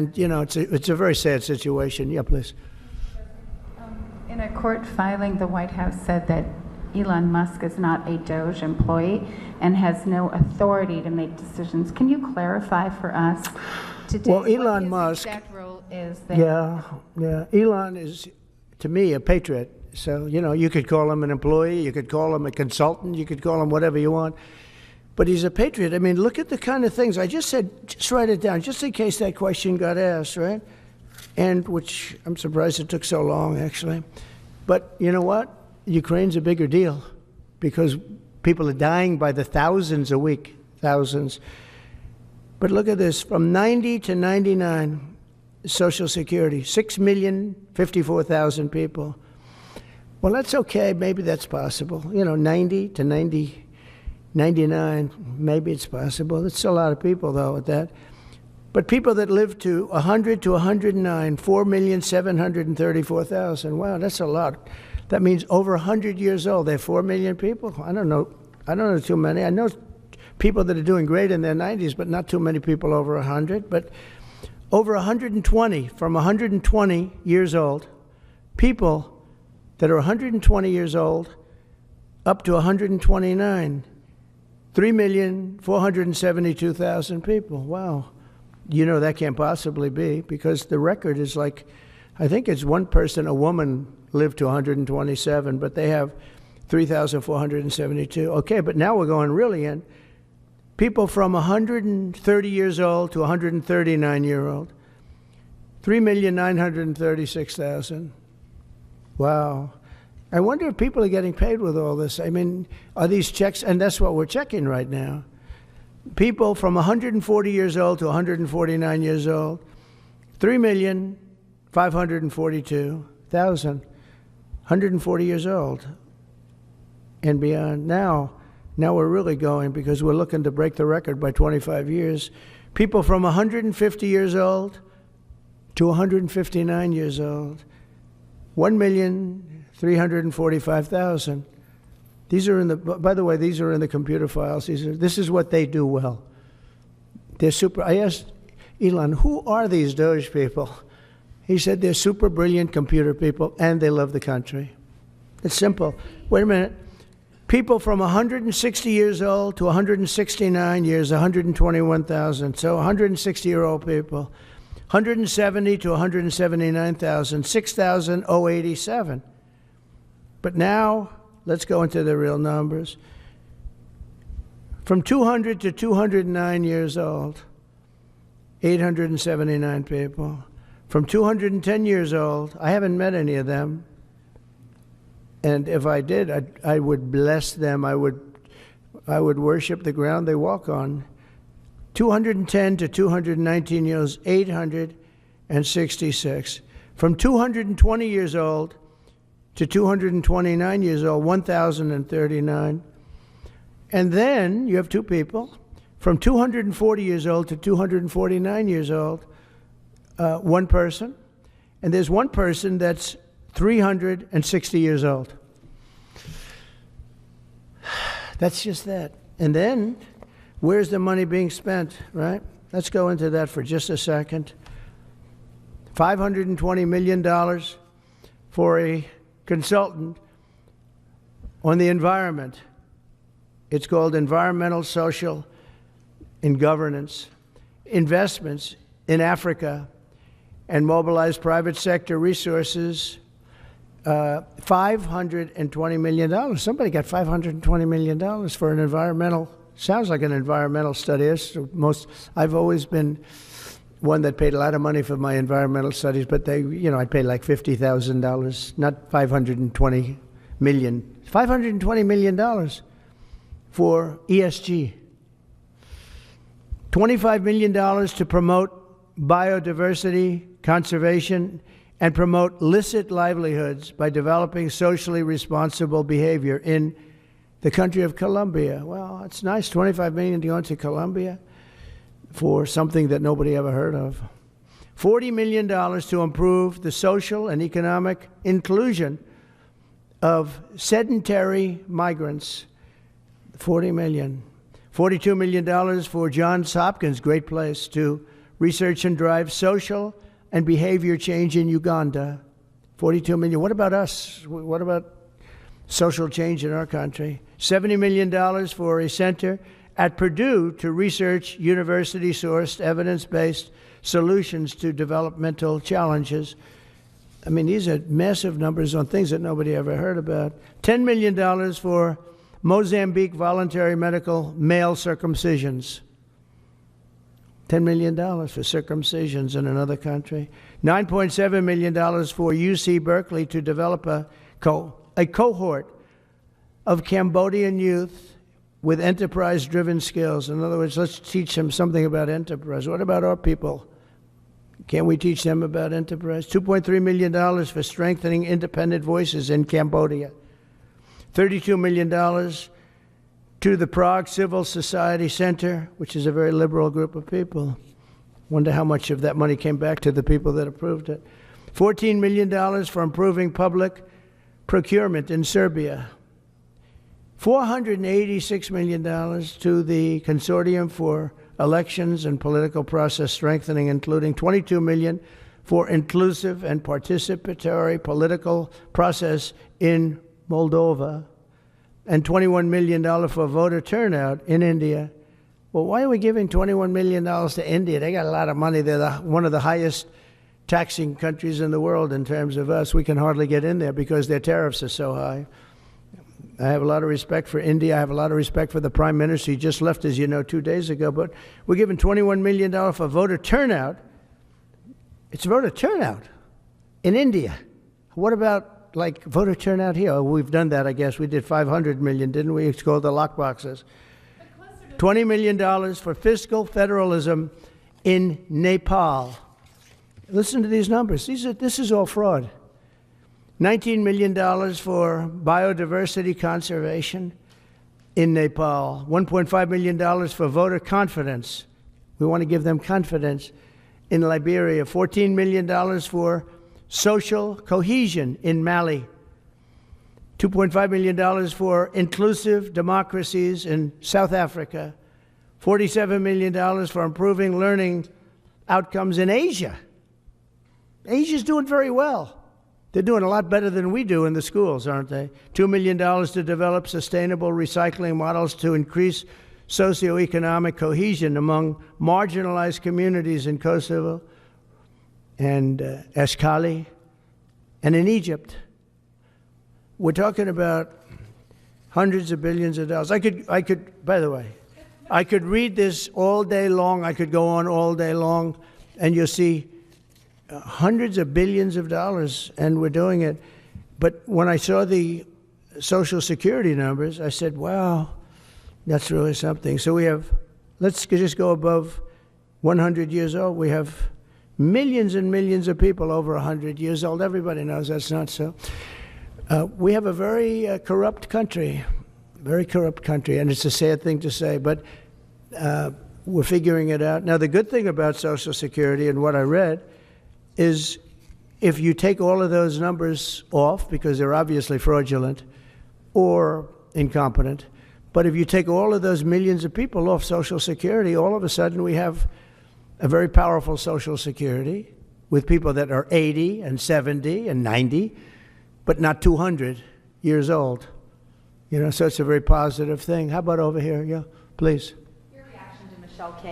And, it's a very sad situation. Yeah, please. In a court filing, the White House said that Elon Musk is not a DOJ employee and has no authority to make decisions. Can you clarify for us today Well, Elon what his Musk, exact role is there? yeah. Elon is, to me, a patriot. So, you could call him an employee, you could call him a consultant, you could call him whatever you want. But he's a patriot. I mean, look at the kind of things. I just said, just write it down, just in case that question got asked, right? And which I'm surprised it took so long, actually. But you know what? Ukraine's a bigger deal because people are dying by the thousands a week, thousands. But look at this, from 90 to 99, Social Security, 6,054,000 people. Well, that's okay. Maybe that's possible. 90 to 99, maybe it's possible. It's a lot of people, though, at that. But people that live to 100 to 109, 4,734,000. Wow, that's a lot. That means over 100 years old. They're 4 million people. I don't know too many. I know people that are doing great in their 90s, but not too many people over 100. But over 120, from 120 years old, people that are 120 years old up to 129, 3,472,000 people. Wow. That can't possibly be because the record is like, I think it's one person, a woman, lived to 127, but they have 3,472. Okay, but now we're going really in. People from 130 years old to 139-year-old, 3,936,000. Wow. I wonder if people are getting paid with all this. I mean, are these checks? And that's what we're checking right now. People from 140 years old to 149 years old, 3,542,000, 140 years old and beyond. Now we're really going because we're looking to break the record by 25 years. People from 150 years old to 159 years old, 1,345,000. These are by the way, these are in the computer files. This is what they do well. They're super. I asked Elon, who are these DOJ people? He said they're super brilliant computer people and they love the country. It's simple. Wait a minute. People from 160 years old to 169 years, 121,000. So 160-year-old people. 170 to 179,000, 6,087. But now, let's go into the real numbers. From 200 to 209 years old, 879 people. From 210 years old, I haven't met any of them. And if I did, I would bless them. I would worship the ground they walk on. 210 to 219 years, 866. From 220 years old to 229 years old, 1,039. And then you have two people. From 240 years old to 249 years old, one person. And there's one person that's 360 years old. That's just that. And then, where's the money being spent, right? Let's go into that for just a second. $520 million for a consultant on the environment. It's called Environmental, Social, and Governance. Investments in Africa and mobilize private sector resources. $520 million. Somebody got $520 million for an environmental, sounds like an environmental study. I've always been one that paid a lot of money for my environmental studies, but I paid like $50,000, not $520 million. $520 million for ESG. $25 million to promote biodiversity, conservation, and promote licit livelihoods by developing socially responsible behavior in the country of Colombia. Well, it's nice, $25 million to go into Colombia for something that nobody ever heard of. $40 million to improve the social and economic inclusion of sedentary migrants. $40 million. $42 million for Johns Hopkins, great place, to research and drive social and behavior change in Uganda. 42 million. What about us? What about social change in our country? $70 million for a center at Purdue to research university-sourced, evidence-based solutions to developmental challenges. I mean, these are massive numbers on things that nobody ever heard about. $10 million for Mozambique voluntary medical male circumcisions. $10 million for circumcisions in another country. $9.7 million for UC Berkeley to develop a cohort of Cambodian youth with enterprise-driven skills. In other words, let's teach them something about enterprise. What about our people? Can't we teach them about enterprise? $2.3 million for strengthening independent voices in Cambodia. $32 million to the Prague Civil Society Center, which is a very liberal group of people. Wonder how much of that money came back to the people that approved it. $14 million for improving public procurement in Serbia. $486 million to the Consortium for Elections and Political Process Strengthening, including $22 million for inclusive and participatory political process in Moldova, and $21 million for voter turnout in India. Well, why are we giving $21 million to India? They got a lot of money. They're one of the highest taxing countries in the world in terms of us. We can hardly get in there because their tariffs are so high. I have a lot of respect for India. I have a lot of respect for the Prime Minister. He just left, as you know, 2 days ago. But we're giving $21 million for voter turnout. It's voter turnout in India. What about, like, voter turnout here? Oh, we've done that, I guess. We did $500 million, didn't we? It's called the lockboxes. $20 million for fiscal federalism in Nepal. Listen to these numbers. This is all fraud. $19 million for biodiversity conservation in Nepal. $1.5 million for voter confidence. We want to give them confidence in Liberia. $14 million for social cohesion in Mali. $2.5 million for inclusive democracies in South Africa. $47 million for improving learning outcomes in Asia. Asia's doing very well. They're doing a lot better than we do in the schools, aren't they? $2 million to develop sustainable recycling models to increase socioeconomic cohesion among marginalized communities in Kosovo and Eskali and in Egypt. We're talking about hundreds of billions of dollars. I could, by the way, I could read this all day long. I could go on all day long, and you'll see hundreds of billions of dollars, and we're doing it. But when I saw the Social Security numbers, I said, wow, that's really something. So we have, let's just go above 100 years old. We have millions and millions of people over 100 years old. Everybody knows that's not so. We have a very corrupt country, and it's a sad thing to say, but we're figuring it out. Now, the good thing about Social Security and what I read is if you take all of those numbers off, because they're obviously fraudulent or incompetent, but if you take all of those millions of people off Social Security, all of a sudden we have a very powerful Social Security with people that are 80 and 70 and 90, but not 200 years old. You know, so it's a very positive thing. How about over here? Yeah, please. Your reaction to Michelle King.